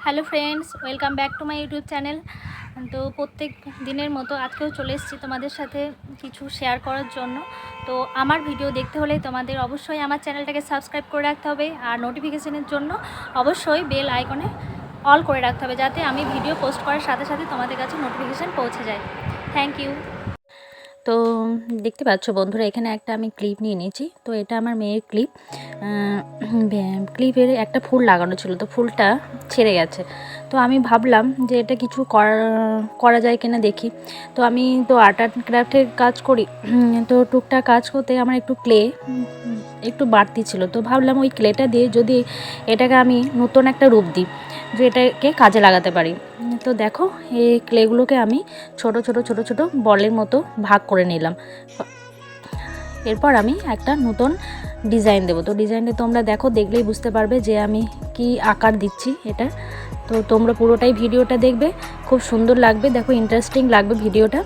Hello friends, welcome back to my YouTube channel. তো প্রত্যেক দিনের মতো আজকেও চলে এসেছি তোমাদের সাথে কিছু শেয়ার করার জন্য। তো আমার ভিডিও দেখতে হলে তোমাদের অবশ্যই আমার চ্যানেলটাকে সাবস্ক্রাইব করে রাখতে হবে, আর নোটিফিকেশনের জন্য অবশ্যই বেল আইকনে অল করে রাখতে হবে, যাতে আমি ভিডিও পোস্ট করার সাথে সাথে তোমাদের কাছে নোটিফিকেশান পৌঁছে যায়। Thank you. তো দেখতে পাচ্ছ বন্ধুরা, এখানে একটা আমি ক্লিপ নিয়ে নিয়েছি। তো এটা আমার মেয়ের ক্লিপ। ক্লিপের একটা ফুল লাগানো ছিল, তো ফুলটা ছেড়ে গেছে। তো আমি ভাবলাম যে এটা কিছু করা যায় কিনা দেখি। তো আমি তো আর্ট অ্যান্ড ক্রাফটের কাজ করি, তো টুকটাক কাজ করতে আমার একটু ক্লে একটু বাড়তি ছিল। তো ভাবলাম ওই ক্লেটা দিয়ে যদি এটাকে আমি নতুন একটা রূপ দিই, যে এটাকে কাজে লাগাতে পারি। তো দেখো, এই ক্লেগুলোকে আমি ছোট ছোট ছোট ছোট বলের মতো ভাগ করে নিলাম। এরপর আমি একটা নতুন ডিজাইন দেবো। তো ডিজাইনটা তোমরা দেখো, দেখলেই বুঝতে পারবে যে আমি কি আকার দিচ্ছি এটা। তো তোমরা পুরোটাই ভিডিওটা দেখবে, খুব সুন্দর লাগবে, দেখো ইন্টারেস্টিং লাগবে ভিডিওটা।